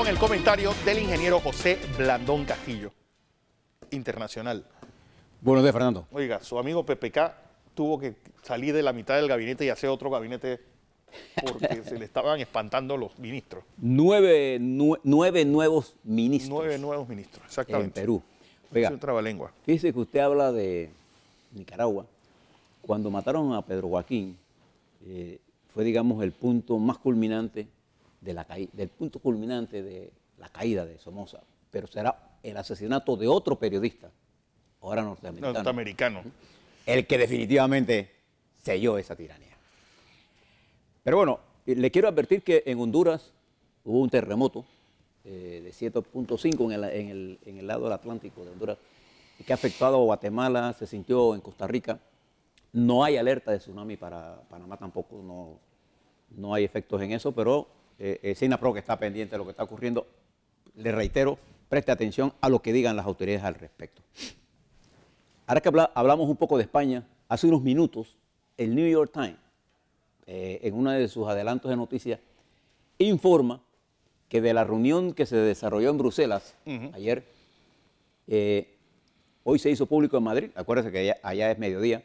con el comentario del ingeniero José Blandón Castillo, internacional. Buenos días, Fernando. Oiga, su amigo PPK tuvo que salir de la mitad del gabinete y hacer otro gabinete porque se le estaban espantando los ministros. Nueve nuevos ministros. 9 nuevos ministros, exactamente. En Perú. Oiga, es un trabalengua. fíjese que usted habla de Nicaragua. Cuando mataron a Pedro Joaquín, fue, digamos, el punto más culminante de la la caída de Somoza. Pero será el asesinato de otro periodista, ahora norteamericano, el que definitivamente selló esa tiranía. Pero bueno, le quiero advertir que en Honduras hubo un terremoto de 7.5 en el lado del Atlántico de Honduras, que ha afectado a Guatemala, se sintió en Costa Rica. No hay alerta de tsunami para Panamá tampoco, no hay efectos en eso, pero SINAPRO, que está pendiente de lo que está ocurriendo, le reitero, preste atención a lo que digan las autoridades al respecto. Ahora que hablamos un poco de España, hace unos minutos el New York Times, en uno de sus adelantos de noticias, informa que de la reunión que se desarrolló en Bruselas ayer, hoy se hizo público en Madrid, acuérdense que allá es mediodía,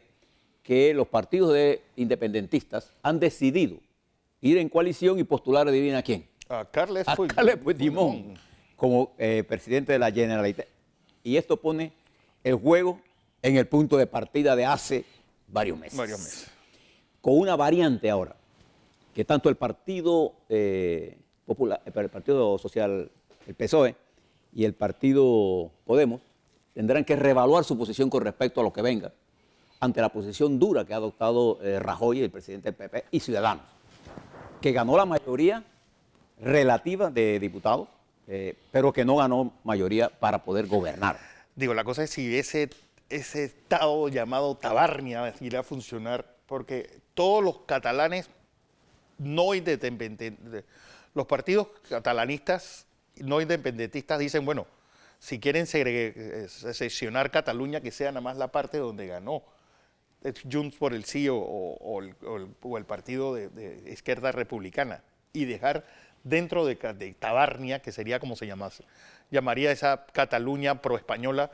que los partidos independentistas han decidido ir en coalición y postular, adivina quién. A Carles Puigdemont como presidente de la Generalitat. Y esto pone el juego en el punto de partida de hace varios meses. Con una variante ahora, que tanto el Partido Popular, el Partido Social, el PSOE y el Partido Podemos tendrán que reevaluar su posición con respecto a lo que venga ante la posición dura que ha adoptado Rajoy, el presidente del PP, y Ciudadanos, que ganó la mayoría relativa de diputados, pero que no ganó mayoría para poder gobernar. Digo, la cosa es si ese estado llamado Tabarnia irá a funcionar, porque todos los catalanes no independentistas, los partidos catalanistas no independentistas dicen, bueno, si quieren sesionar Cataluña, que sea nada más la parte donde ganó Junts por el Sí o el partido de izquierda republicana, y dejar dentro de Tabarnia, que sería como se llamaría esa Cataluña pro-española,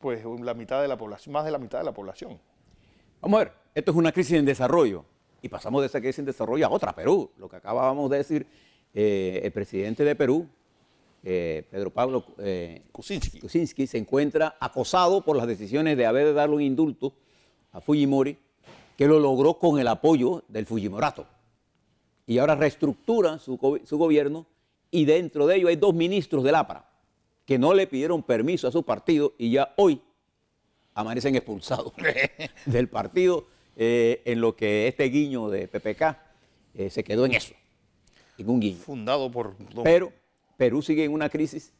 pues la mitad de la población, más de la mitad de la población. Vamos a ver, esto es una crisis en desarrollo, y pasamos de esa crisis en desarrollo a otra, Perú. Lo que acabábamos de decir, el presidente de Perú, Pedro Pablo Kuczynski, se encuentra acosado por las decisiones de haber de darle un indulto a Fujimori, que lo logró con el apoyo del Fujimorato. Y ahora reestructura su gobierno, y dentro de ello hay 2 ministros del APRA que no le pidieron permiso a su partido y ya hoy amanecen expulsados del partido, en lo que este guiño de PPK se quedó en eso, en un guiño. Fundado por... Pero Perú sigue en una crisis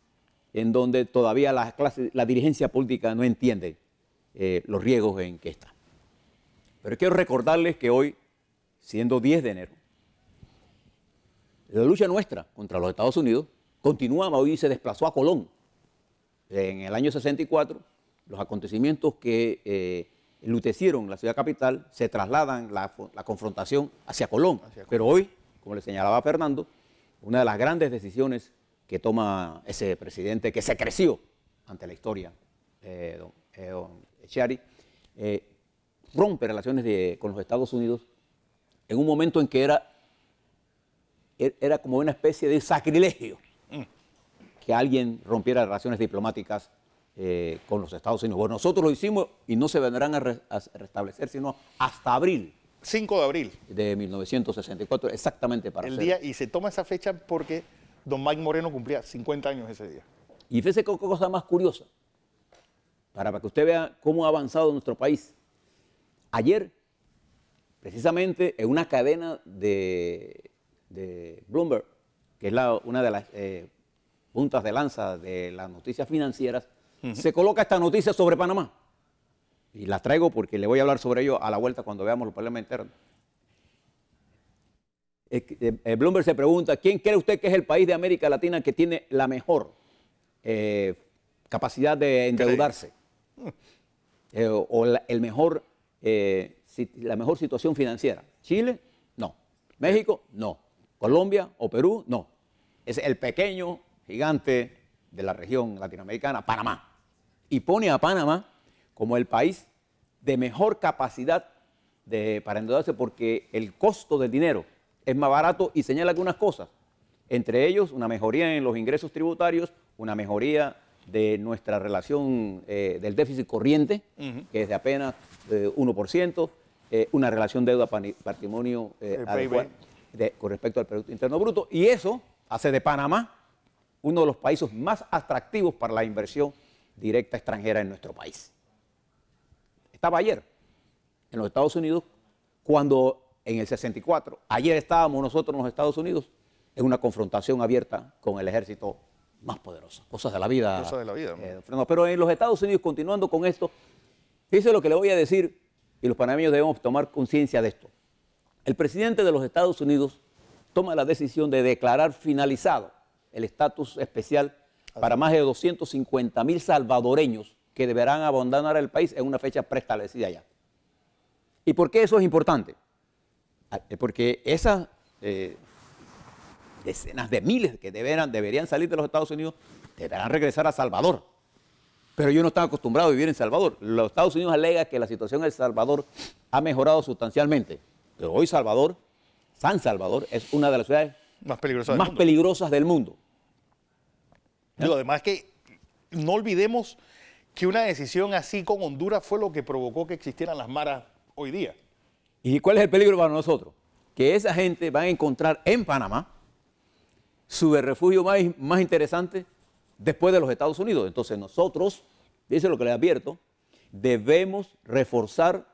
en donde todavía la dirigencia política no entiende los riesgos en que está. Pero quiero recordarles que hoy, siendo 10 de enero, la lucha nuestra contra los Estados Unidos continúa. Hoy se desplazó a Colón. En el año 64, los acontecimientos que enlutecieron la ciudad capital se trasladan la confrontación hacia Colón. Pero hoy, como le señalaba Fernando, una de las grandes decisiones que toma ese presidente que se creció ante la historia, don Echeverri, rompe relaciones con los Estados Unidos en un momento en que era como una especie de sacrilegio que alguien rompiera relaciones diplomáticas con los Estados Unidos. Bueno, nosotros lo hicimos y no se vendrán a restablecer sino hasta abril. 5 de abril. De 1964, exactamente para el día. Y se toma esa fecha porque don Mike Moreno cumplía 50 años ese día. Y fíjese qué cosa más curiosa, para que usted vea cómo ha avanzado nuestro país. Ayer, precisamente en una cadena de Bloomberg, que es una de las puntas de lanza de las noticias financieras, se coloca esta noticia sobre Panamá. Y las traigo porque le voy a hablar sobre ello a la vuelta cuando veamos los problemas internos. Bloomberg se pregunta, ¿quién cree usted que es el país de América Latina que tiene la mejor capacidad de endeudarse? O la mejor situación financiera. ¿Chile? No. ¿México? No. ¿Colombia o Perú? No. es el pequeño gigante de la región latinoamericana, Panamá. Y pone a Panamá como el país de mejor capacidad para endeudarse porque el costo del dinero es más barato y señala algunas cosas, entre ellos una mejoría en los ingresos tributarios, una mejoría de nuestra relación del déficit corriente, que es de apenas 1%, una relación deuda-patrimonio con respecto al Producto Interno Bruto, y eso hace de Panamá uno de los países más atractivos para la inversión directa extranjera en nuestro país. Estaba ayer en los Estados Unidos, cuando en el 64, ayer estábamos nosotros en los Estados Unidos en una confrontación abierta con el ejército más poderoso. Cosas de la vida. Cosas de la vida. Pero en los Estados Unidos, continuando con esto, fíjese lo que le voy a decir, y los panameños debemos tomar conciencia de esto. El presidente de los Estados Unidos toma la decisión de declarar finalizado el estatus especial para más de 250,000 salvadoreños que deberán abandonar el país en una fecha preestablecida ya. ¿Y por qué eso es importante? Porque esas decenas de miles que deberían salir de los Estados Unidos deberán regresar a Salvador. Pero ellos no están acostumbrados a vivir en Salvador. Los Estados Unidos alega que la situación en El Salvador ha mejorado sustancialmente. Pero hoy Salvador, San Salvador, es una de las ciudades más peligrosas del mundo. Digo, además que no olvidemos que una decisión así con Honduras fue lo que provocó que existieran las maras hoy día. ¿Y cuál es el peligro para nosotros? Que esa gente va a encontrar en Panamá su refugio más interesante después de los Estados Unidos. Entonces nosotros, dice lo que les advierto, debemos reforzar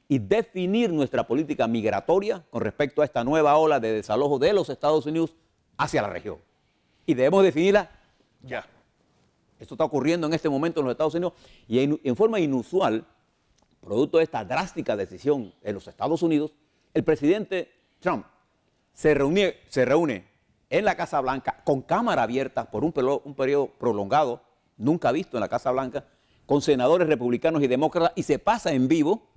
y definir nuestra política migratoria con respecto a esta nueva ola de desalojo de los Estados Unidos hacia la región. Y debemos definirla ya. Esto está ocurriendo en este momento en los Estados Unidos y en forma inusual, producto de esta drástica decisión en los Estados Unidos, el presidente Trump se reúne en la Casa Blanca con cámara abierta por un periodo prolongado, nunca visto en la Casa Blanca, con senadores republicanos y demócratas, y se pasa en vivo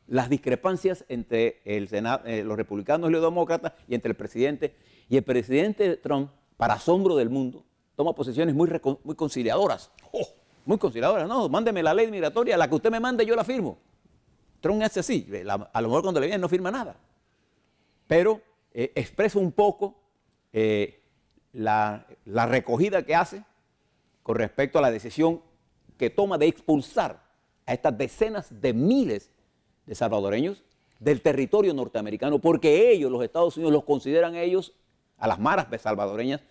las discrepancias entre los republicanos y los demócratas y entre el presidente. Y el presidente Trump, para asombro del mundo, toma posiciones muy conciliadoras. Muy conciliadoras. No, mándeme la ley migratoria, la que usted me mande yo la firmo. Trump hace así. A lo mejor cuando le viene no firma nada. Pero expresa un poco la recogida que hace con respecto a la decisión que toma de expulsar a estas decenas de miles de salvadoreños del territorio norteamericano, porque ellos, los Estados Unidos, los consideran ellos, a las maras salvadoreñas,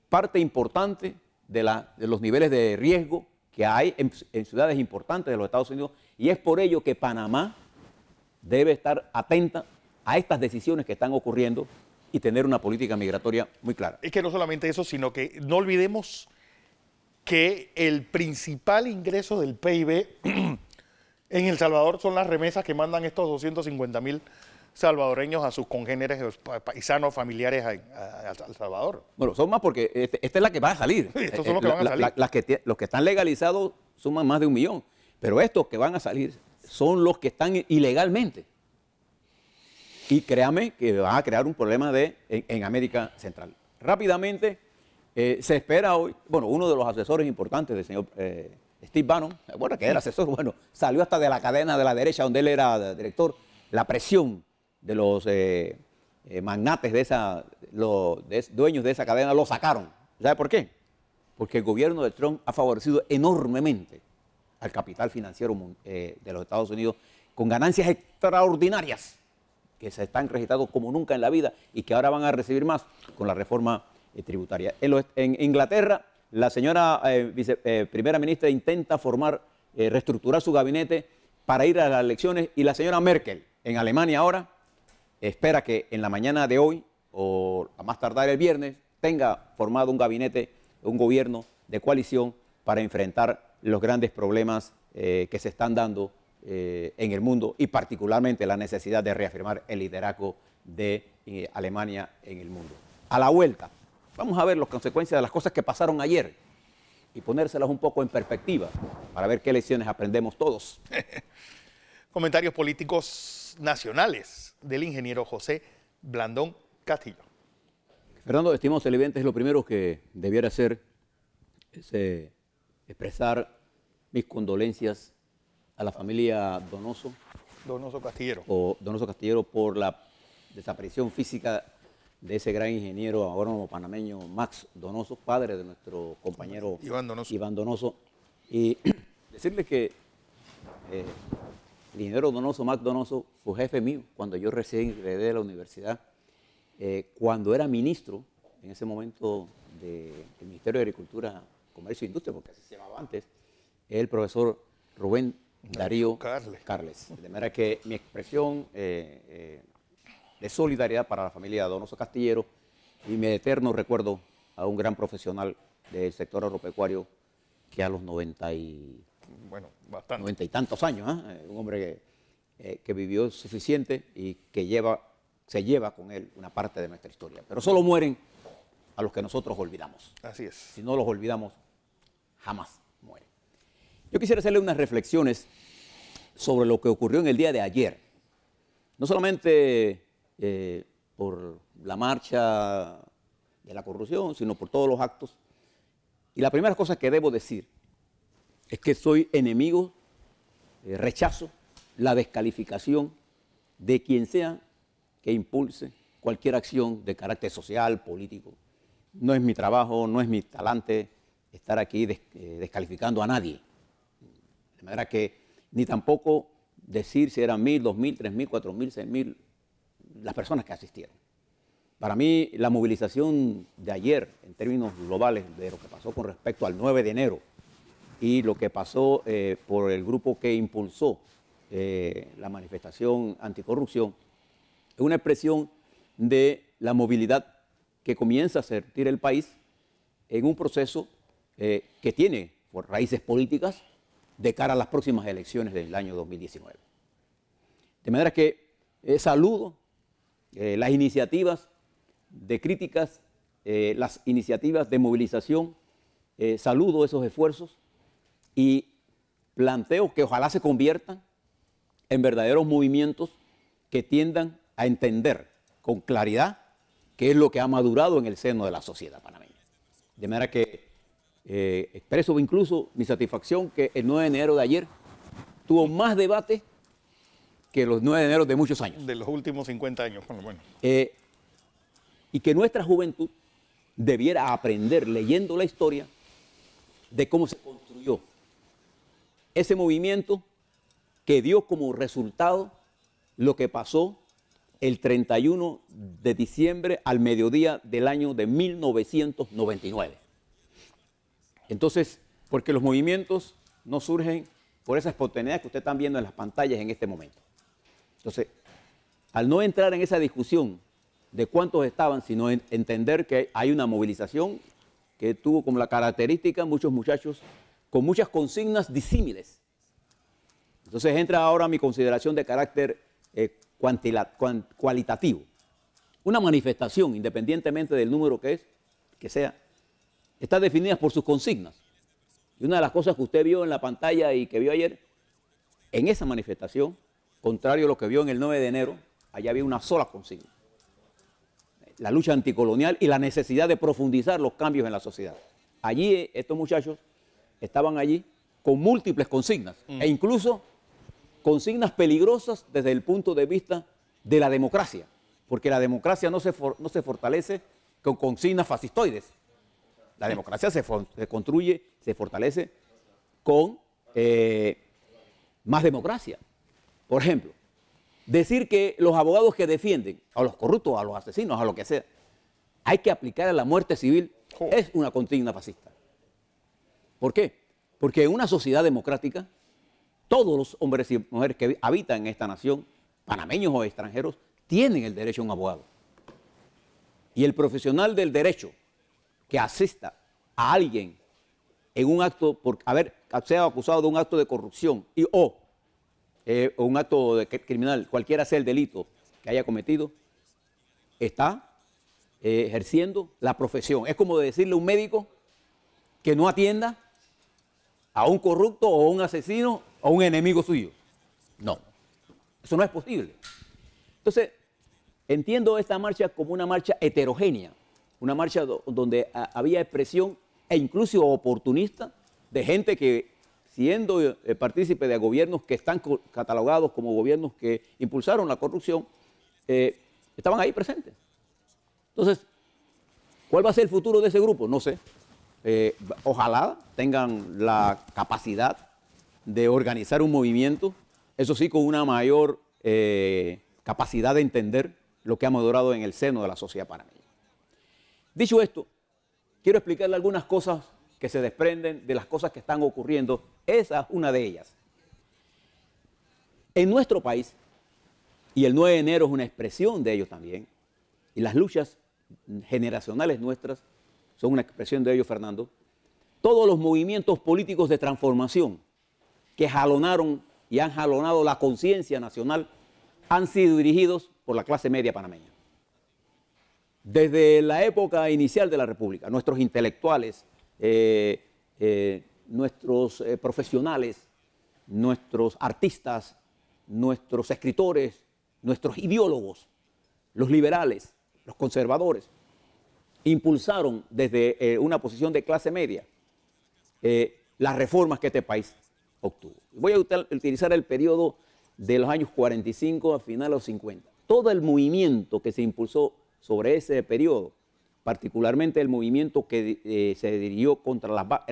parte importante de los niveles de riesgo que hay en ciudades importantes de los Estados Unidos, y es por ello que Panamá debe estar atenta a estas decisiones que están ocurriendo y tener una política migratoria muy clara. Es que no solamente eso, sino que no olvidemos que el principal ingreso del PIB en El Salvador son las remesas que mandan estos 250,000 salvadoreños a sus congéneres, paisanos, familiares a El Salvador. Bueno, son más porque esta es la que va a salir. Sí, estos son los que van a salir. Los que están legalizados suman más de 1 millón, pero estos que van a salir son los que están ilegalmente. Y créame que van a crear un problema en América Central. Rápidamente, se espera hoy, bueno, uno de los asesores importantes del señor Steve Bannon, bueno, que era asesor, bueno, salió hasta de la cadena de la derecha donde él era director, la presión de los magnates dueños de esa cadena lo sacaron. ¿Sabe por qué? Porque el gobierno de Trump ha favorecido enormemente al capital financiero de los Estados Unidos con ganancias extraordinarias que se están registrando como nunca en la vida y que ahora van a recibir más con la reforma tributaria. En Inglaterra, la señora primera ministra intenta reestructurar su gabinete para ir a las elecciones, y la señora Merkel en Alemania ahora espera que en la mañana de hoy o a más tardar el viernes tenga formado un gobierno de coalición para enfrentar los grandes problemas que se están dando en el mundo, y particularmente la necesidad de reafirmar el liderazgo de Alemania en el mundo. A la vuelta, vamos a ver las consecuencias de las cosas que pasaron ayer y ponérselas un poco en perspectiva para ver qué lecciones aprendemos todos. Comentarios políticos nacionales del ingeniero José Blandón Castillo. Fernando, estimados televidentes, lo primero que debiera hacer es expresar mis condolencias a la familia Donoso. Donoso Castillero. O Donoso Castillero, por la desaparición física de ese gran ingeniero agrónomo panameño Max Donoso, padre de nuestro compañero Iván Donoso. Iván Donoso. Y decirle que el ingeniero Donoso, Max Donoso, fue jefe mío cuando yo recién egresé de la universidad, cuando era ministro en ese momento del Ministerio de Agricultura, Comercio e Industria, porque así se llamaba antes, el profesor Rubén Darío Carles. De manera que mi expresión de solidaridad para la familia Donoso Castillero y mi eterno recuerdo a un gran profesional del sector agropecuario que a los 90 y tantos años, un hombre que vivió suficiente y que se lleva con él una parte de nuestra historia. Pero solo mueren a los que nosotros olvidamos. Así es. Si no los olvidamos, jamás mueren. Yo quisiera hacerle unas reflexiones sobre lo que ocurrió en el día de ayer. No solamente por la marcha de la corrupción, sino por todos los actos. Y la primera cosa que debo decir es que soy enemigo, rechazo la descalificación de quien sea que impulse cualquier acción de carácter social, político. No es mi trabajo, no es mi talante estar aquí descalificando a nadie. De manera que ni tampoco decir si eran 1.000, 2.000, 3.000, 4.000, 6.000 las personas que asistieron. Para mí, la movilización de ayer, en términos globales, de lo que pasó con respecto al 9 de enero y lo que pasó por el grupo que impulsó la manifestación anticorrupción, es una expresión de la movilidad que comienza a sentir el país en un proceso que tiene por raíces políticas de cara a las próximas elecciones del año 2019. De manera que saludo las iniciativas de críticas, las iniciativas de movilización, saludo esos esfuerzos y planteo que ojalá se conviertan en verdaderos movimientos que tiendan a entender con claridad qué es lo que ha madurado en el seno de la sociedad panameña. De manera que expreso incluso mi satisfacción que el 9 de enero de ayer tuvo más debate que los 9 de enero de muchos años. De los últimos 50 años, por lo menos. Y que nuestra juventud debiera aprender, leyendo la historia, de cómo se construyó ese movimiento que dio como resultado lo que pasó el 31 de diciembre al mediodía del año de 1999. Entonces, porque los movimientos no surgen por esa espontaneidad que ustedes están viendo en las pantallas en este momento. Entonces, al no entrar en esa discusión de cuántos estaban, sino entender que hay una movilización que tuvo como la característica muchos muchachos con muchas consignas disímiles. Entonces entra ahora mi consideración de carácter cualitativo. Una manifestación, independientemente del número que sea, está definida por sus consignas. Y una de las cosas que usted vio en la pantalla y que vio ayer, en esa manifestación, contrario a lo que vio en el 9 de enero, allá había una sola consigna: la lucha anticolonial y la necesidad de profundizar los cambios en la sociedad. Allí estos muchachos estaban allí con múltiples consignas e incluso consignas peligrosas desde el punto de vista de la democracia, porque la democracia no se fortalece con consignas fascistoides. La democracia se construye, se fortalece con más democracia. Por ejemplo, decir que los abogados que defienden a los corruptos, a los asesinos, a lo que sea, hay que aplicar la muerte civil, es una consigna fascista. ¿Por qué? Porque en una sociedad democrática, todos los hombres y mujeres que habitan en esta nación, panameños o extranjeros, tienen el derecho a un abogado. Y el profesional del derecho que asista a alguien en un acto, por haber sido acusado de un acto de corrupción o un acto criminal, cualquiera sea el delito que haya cometido, está ejerciendo la profesión. Es como decirle a un médico que no atienda a un corrupto o a un asesino o a un enemigo suyo. No, eso no es posible. Entonces, entiendo esta marcha como una marcha heterogénea, una marcha donde había expresión e incluso oportunista de gente que, siendo partícipe de gobiernos que están catalogados como gobiernos que impulsaron la corrupción, estaban ahí presentes. Entonces, ¿cuál va a ser el futuro de ese grupo? No sé. Ojalá tengan la capacidad de organizar un movimiento, eso sí, con una mayor capacidad de entender lo que ha madurado en el seno de la sociedad panameña. Dicho esto, quiero explicarle algunas cosas que se desprenden de las cosas que están ocurriendo. Esa es una de ellas. En nuestro país, y el 9 de enero es una expresión de ello también, y las luchas generacionales nuestras son una expresión de ello, Fernando, todos los movimientos políticos de transformación que jalonaron y han jalonado la conciencia nacional han sido dirigidos por la clase media panameña. Desde la época inicial de la República, nuestros intelectuales, nuestros profesionales, nuestros artistas, nuestros escritores, nuestros ideólogos, los liberales, los conservadores, impulsaron desde una posición de clase media las reformas que este país obtuvo. Voy a utilizar el periodo de los años 45 a finales de los 50. Todo el movimiento que se impulsó sobre ese periodo, particularmente el movimiento que se dirigió contra la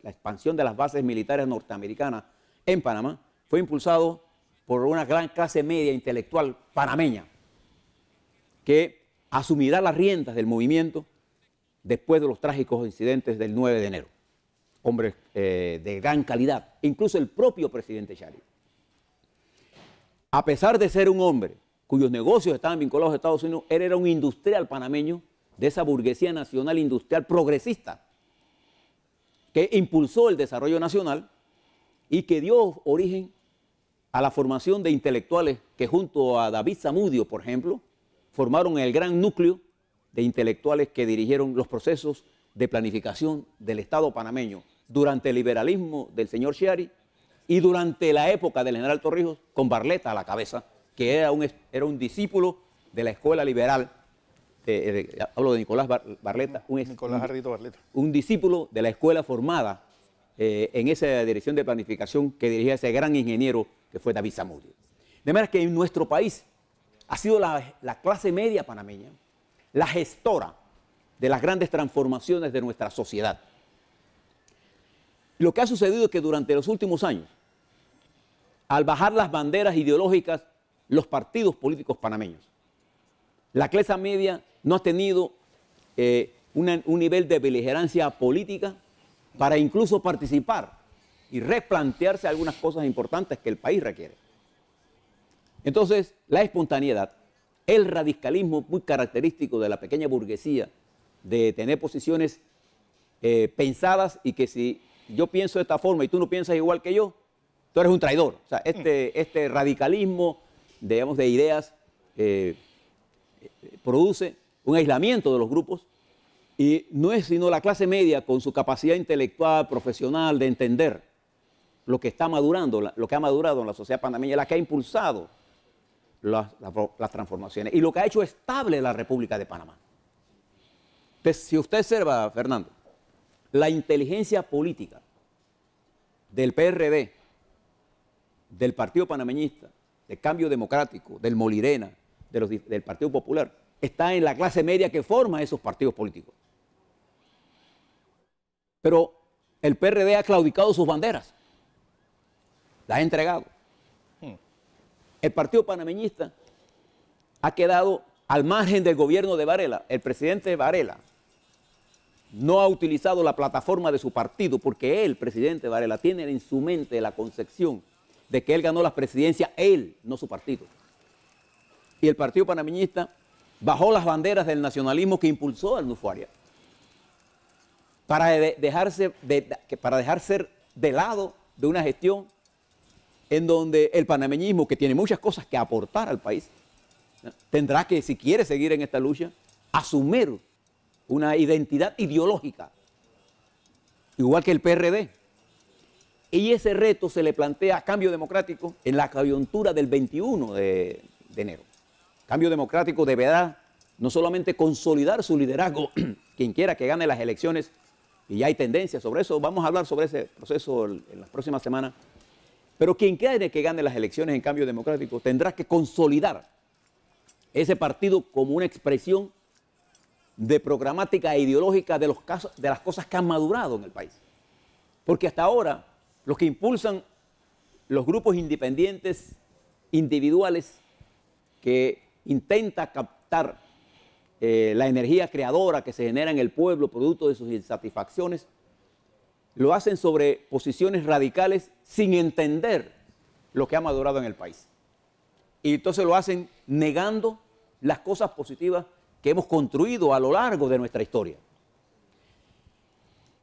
expansión de las bases militares norteamericanas en Panamá, fue impulsado por una gran clase media intelectual panameña que asumirá las riendas del movimiento después de los trágicos incidentes del 9 de enero. Hombres de gran calidad, incluso el propio presidente Chari. A pesar de ser un hombre cuyos negocios estaban vinculados a Estados Unidos, él era un industrial panameño de esa burguesía nacional industrial progresista que impulsó el desarrollo nacional y que dio origen a la formación de intelectuales que junto a David Zamudio, por ejemplo, formaron el gran núcleo de intelectuales que dirigieron los procesos de planificación del Estado panameño durante el liberalismo del señor Chiari y durante la época del general Torrijos, con Barletta a la cabeza, que era un discípulo de la escuela liberal, hablo de Nicolás Barletta, Nicolás Jarrito Barletta, un discípulo de la escuela formada en esa dirección de planificación que dirigía ese gran ingeniero que fue David Zamudio. De manera que en nuestro país ha sido la clase media panameña la gestora de las grandes transformaciones de nuestra sociedad. Lo que ha sucedido es que durante los últimos años, al bajar las banderas ideológicas, los partidos políticos panameños, la clase media no ha tenido un nivel de beligerancia política para incluso participar y replantearse algunas cosas importantes que el país requiere. Entonces, la espontaneidad, el radicalismo muy característico de la pequeña burguesía, de tener posiciones pensadas y que si yo pienso de esta forma y tú no piensas igual que yo, tú eres un traidor. O sea, este radicalismo, digamos, de ideas produce un aislamiento de los grupos y no es sino la clase media con su capacidad intelectual, profesional, de entender lo que está madurando, lo que ha madurado en la sociedad panameña, la que ha impulsado las transformaciones y lo que ha hecho estable la República de Panamá. Entonces, si usted observa, Fernando, la inteligencia política del PRD, del Partido Panameñista, del Cambio Democrático, del Molirena, del Partido Popular, está en la clase media que forma esos partidos políticos. Pero el PRD ha claudicado sus banderas, las ha entregado. El Partido Panameñista ha quedado al margen del gobierno de Varela. El presidente Varela no ha utilizado la plataforma de su partido porque él, presidente Varela, tiene en su mente la concepción de que él ganó la presidencia, él, no su partido. Y el Partido Panameñista bajó las banderas del nacionalismo que impulsó al Nufuaria para dejar ser de lado de una gestión en donde el panameñismo, que tiene muchas cosas que aportar al país, tendrá que, si quiere seguir en esta lucha, asumir una identidad ideológica, igual que el PRD. Y ese reto se le plantea a Cambio Democrático en la coyuntura del 21 de enero. Cambio Democrático deberá no solamente consolidar su liderazgo quien quiera que gane las elecciones, y ya hay tendencias sobre eso, vamos a hablar sobre ese proceso en las próximas semanas, pero quien quiera que gane las elecciones en cambio democrático tendrá que consolidar ese partido como una expresión de programática e ideológica de las cosas que han madurado en el país. Porque hasta ahora los que impulsan los grupos independientes, individuales, que intentan captar la energía creadora que se genera en el pueblo producto de sus insatisfacciones, lo hacen sobre posiciones radicales sin entender lo que ha madurado en el país. Y entonces lo hacen negando las cosas positivas que hemos construido a lo largo de nuestra historia.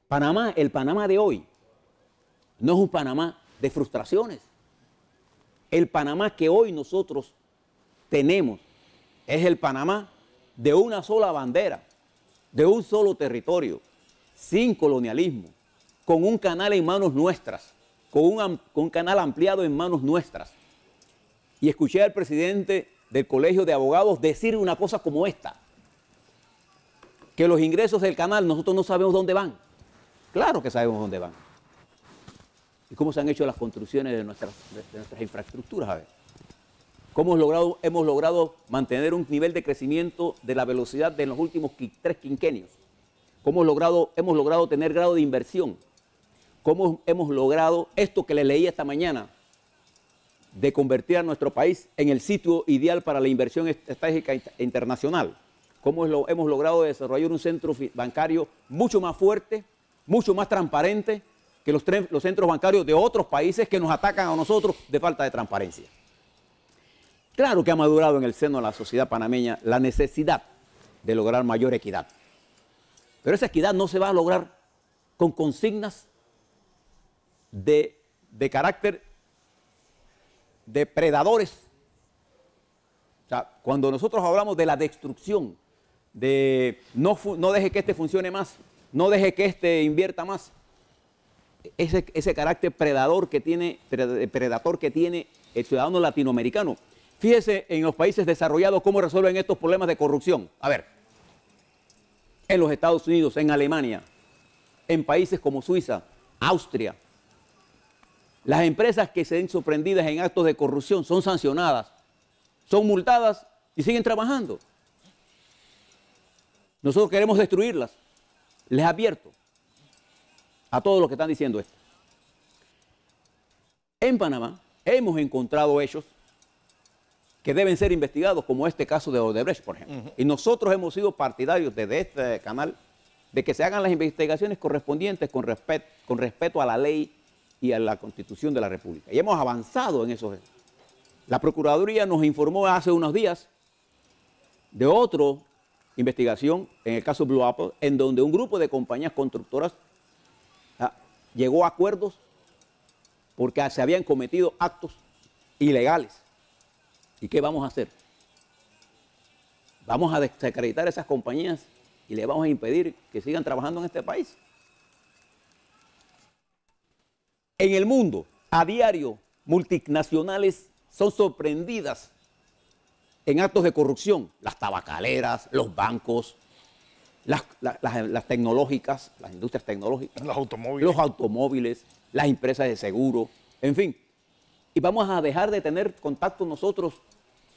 Panamá, el Panamá de hoy, no es un Panamá de frustraciones. El Panamá que hoy nosotros tenemos es el Panamá de una sola bandera, de un solo territorio, sin colonialismo, con un canal en manos nuestras, con un canal ampliado en manos nuestras. Y escuché al presidente del Colegio de Abogados decir una cosa como esta, que los ingresos del canal nosotros no sabemos dónde van. Claro que sabemos dónde van. ¿Y cómo se han hecho las construcciones de nuestras infraestructuras? A ver, ¿cómo hemos logrado mantener un nivel de crecimiento de la velocidad de los últimos 3 quinquenios? ¿Cómo hemos logrado tener grado de inversión? ¿Cómo hemos logrado esto que le leí esta mañana, de convertir a nuestro país en el sitio ideal para la inversión estratégica internacional? ¿Cómo hemos logrado desarrollar un centro bancario mucho más fuerte, mucho más transparente que los centros bancarios de otros países que nos atacan a nosotros de falta de transparencia? Claro que ha madurado en el seno de la sociedad panameña la necesidad de lograr mayor equidad. Pero esa equidad no se va a lograr con consignas de carácter depredadores. O sea, cuando nosotros hablamos de la destrucción, de no deje que este funcione más, no deje que este invierta más, ese carácter predator que tiene el ciudadano latinoamericano. Fíjese en los países desarrollados cómo resuelven estos problemas de corrupción. A ver, en los Estados Unidos, en Alemania, en países como Suiza, Austria, las empresas que se ven sorprendidas en actos de corrupción son sancionadas, son multadas y siguen trabajando. Nosotros queremos destruirlas. Les advierto a todos los que están diciendo esto. En Panamá hemos encontrado hechos que deben ser investigados, como este caso de Odebrecht, por ejemplo. Y nosotros hemos sido partidarios desde este canal de que se hagan las investigaciones correspondientes con respeto a la ley y a la Constitución de la República. Y hemos avanzado en eso. La Procuraduría nos informó hace unos días de otra investigación, en el caso Blue Apple, en donde un grupo de compañías constructoras llegó a acuerdos porque se habían cometido actos ilegales. ¿Y qué vamos a hacer? Vamos a desacreditar esas compañías y les vamos a impedir que sigan trabajando en este país. En el mundo, a diario, multinacionales son sorprendidas en actos de corrupción. Las tabacaleras, los bancos, las tecnológicas, las industrias tecnológicas, los automóviles, las empresas de seguro, en fin. Y vamos a dejar de tener contacto nosotros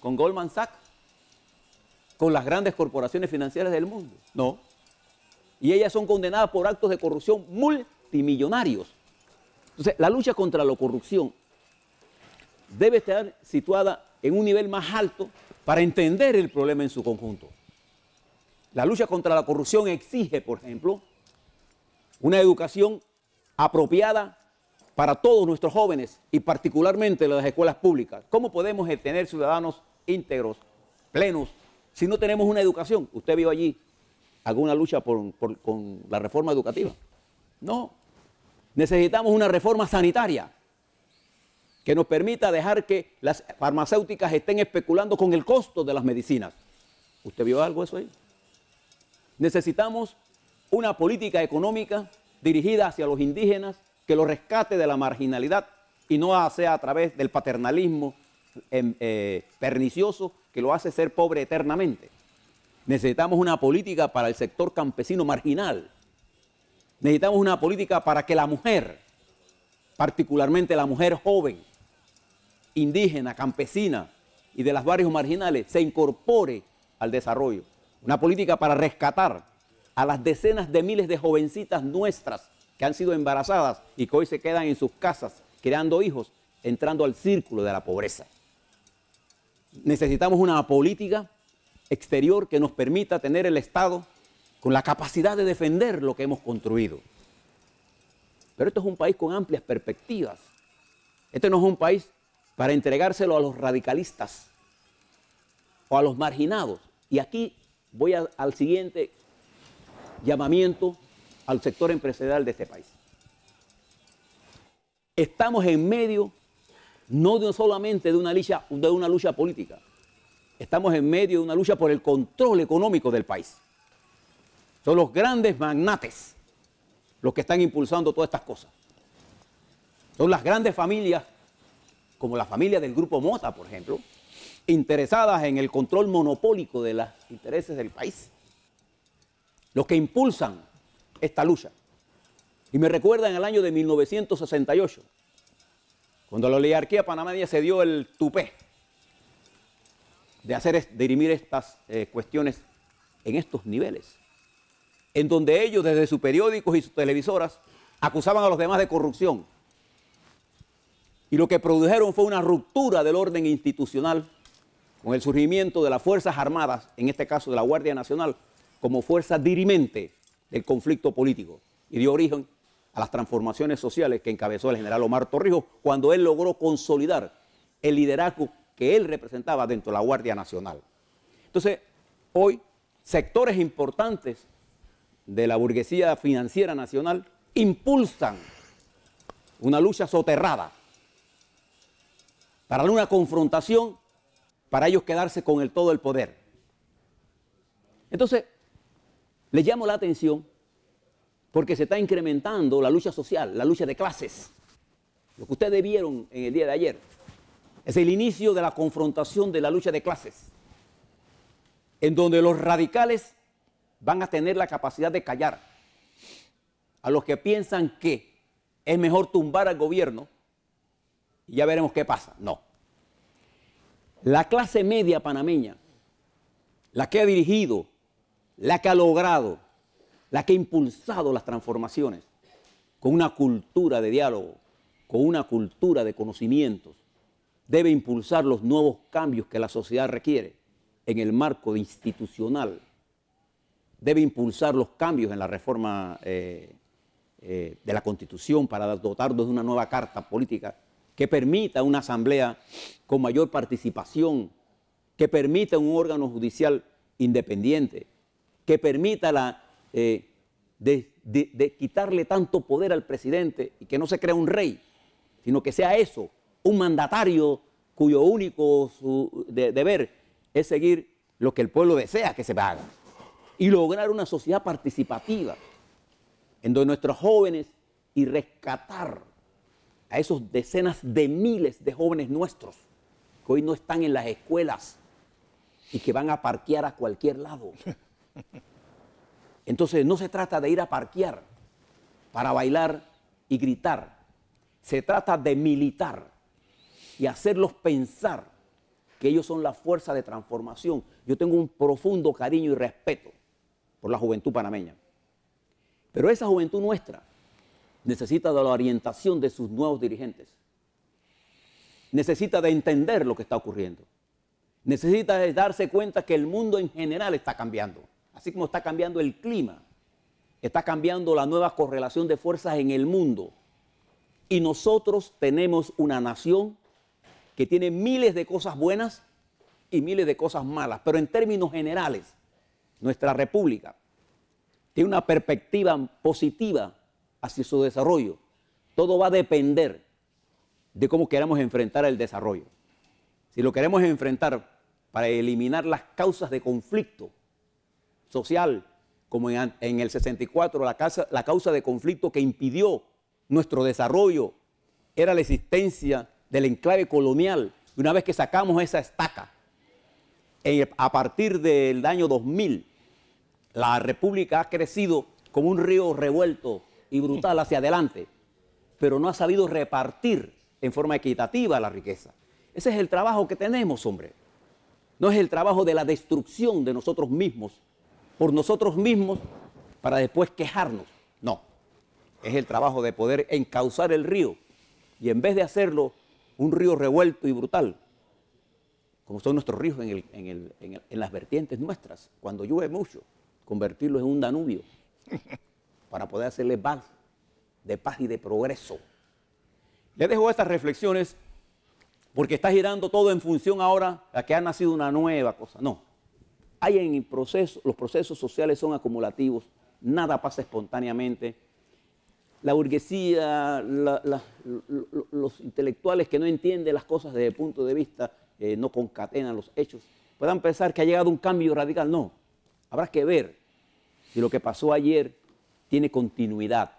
con Goldman Sachs, con las grandes corporaciones financieras del mundo. No. Y ellas son condenadas por actos de corrupción multimillonarios. Entonces, la lucha contra la corrupción debe estar situada en un nivel más alto para entender el problema en su conjunto. La lucha contra la corrupción exige, por ejemplo, una educación apropiada para todos nuestros jóvenes y particularmente las escuelas públicas. ¿Cómo podemos tener ciudadanos íntegros, plenos, si no tenemos una educación? ¿Usted vio allí alguna lucha con la reforma educativa? No. Necesitamos una reforma sanitaria que nos permita dejar que las farmacéuticas estén especulando con el costo de las medicinas. ¿Usted vio algo de eso ahí? Necesitamos una política económica dirigida hacia los indígenas que los rescate de la marginalidad y no sea a través del paternalismo pernicioso que lo hace ser pobre eternamente. Necesitamos una política para el sector campesino marginal. Necesitamos una política para que la mujer, particularmente la mujer joven, indígena, campesina y de los barrios marginales, se incorpore al desarrollo. Una política para rescatar a las decenas de miles de jovencitas nuestras que han sido embarazadas y que hoy se quedan en sus casas creando hijos, entrando al círculo de la pobreza. Necesitamos una política exterior que nos permita tener el Estado con la capacidad de defender lo que hemos construido. Pero esto es un país con amplias perspectivas. Este no es un país para entregárselo a los radicalistas o a los marginados. Y aquí voy al siguiente llamamiento al sector empresarial de este país. Estamos en medio no solamente de una lucha política, estamos en medio de una lucha por el control económico del país. Son los grandes magnates los que están impulsando todas estas cosas. Son las grandes familias, como la familia del Grupo Mota, por ejemplo, interesadas en el control monopólico de los intereses del país, los que impulsan esta lucha. Y me recuerda en el año de 1968, cuando la oligarquía panameña se dio el tupé de dirimir estas cuestiones en estos niveles, en donde ellos desde sus periódicos y sus televisoras acusaban a los demás de corrupción. Y lo que produjeron fue una ruptura del orden institucional con el surgimiento de las Fuerzas Armadas, en este caso de la Guardia Nacional, como fuerza dirimente del conflicto político y dio origen a las transformaciones sociales que encabezó el general Omar Torrijos cuando él logró consolidar el liderazgo que él representaba dentro de la Guardia Nacional. Entonces, hoy, sectores importantes de la burguesía financiera nacional impulsan una lucha soterrada para una confrontación, para ellos quedarse con todo el poder. Entonces, les llamo la atención porque se está incrementando la lucha social, la lucha de clases. Lo que ustedes vieron en el día de ayer es el inicio de la confrontación de la lucha de clases, en donde los radicales van a tener la capacidad de callar a los que piensan que es mejor tumbar al gobierno y ya veremos qué pasa. No. La clase media panameña, la que ha dirigido, la que ha logrado, la que ha impulsado las transformaciones, con una cultura de diálogo, con una cultura de conocimientos, debe impulsar los nuevos cambios que la sociedad requiere en el marco institucional. Debe impulsar los cambios en la reforma de la Constitución para dotarnos de una nueva carta política que permita una asamblea con mayor participación, que permita un órgano judicial independiente, que permita de quitarle tanto poder al presidente y que no se crea un rey, sino que sea eso, un mandatario cuyo único deber es seguir lo que el pueblo desea que se haga y lograr una sociedad participativa en donde nuestros jóvenes y rescatar a esos decenas de miles de jóvenes nuestros que hoy no están en las escuelas y que van a parquear a cualquier lado. Entonces no se trata de ir a parquear para bailar y gritar, se trata de militar y hacerlos pensar que ellos son la fuerza de transformación. Yo tengo un profundo cariño y respeto por la juventud panameña, pero esa juventud nuestra necesita de la orientación de sus nuevos dirigentes, necesita de entender lo que está ocurriendo, necesita de darse cuenta que el mundo en general está cambiando. Así como está cambiando el clima, está cambiando la nueva correlación de fuerzas en el mundo. Y nosotros tenemos una nación que tiene miles de cosas buenas y miles de cosas malas. Pero en términos generales, nuestra república tiene una perspectiva positiva hacia su desarrollo. Todo va a depender de cómo queramos enfrentar el desarrollo. Si lo queremos enfrentar para eliminar las causas de conflicto social, como en el 64, la causa de conflicto que impidió nuestro desarrollo era la existencia del enclave colonial. Una vez que sacamos esa estaca A partir del año 2000, la República ha crecido como un río revuelto y brutal hacia adelante, pero no ha sabido repartir en forma equitativa la riqueza. Ese es el trabajo que tenemos, hombre. No es el trabajo de la destrucción de nosotros mismos, por nosotros mismos, para después quejarnos. No, es el trabajo de poder encauzar el río y en vez de hacerlo un río revuelto y brutal, como son nuestros ríos en las vertientes nuestras, cuando llueve mucho, convertirlos en un Danubio para poder hacerles de paz y de progreso. Les dejo estas reflexiones porque está girando todo en función ahora a que ha nacido una nueva cosa. No, hay en el proceso, los procesos sociales son acumulativos, nada pasa espontáneamente. La burguesía, los intelectuales que no entienden las cosas desde el punto de vista, no concatenan los hechos, puedan pensar que ha llegado un cambio radical. No, habrá que ver si lo que pasó ayer tiene continuidad.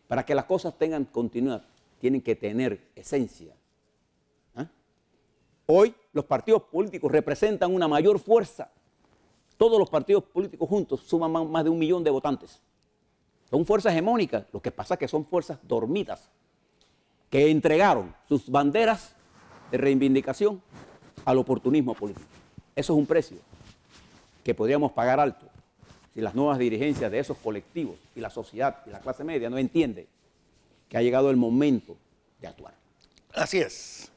Para que las cosas tengan continuidad, tienen que tener esencia. Hoy los partidos políticos representan una mayor fuerza. Todos los partidos políticos juntos suman más de 1 millón de votantes. Son fuerzas hegemónicas, lo que pasa es que son fuerzas dormidas, que entregaron sus banderas de reivindicación al oportunismo político. Eso es un precio que podríamos pagar alto si las nuevas dirigencias de esos colectivos y la sociedad y la clase media no entienden que ha llegado el momento de actuar. Así es.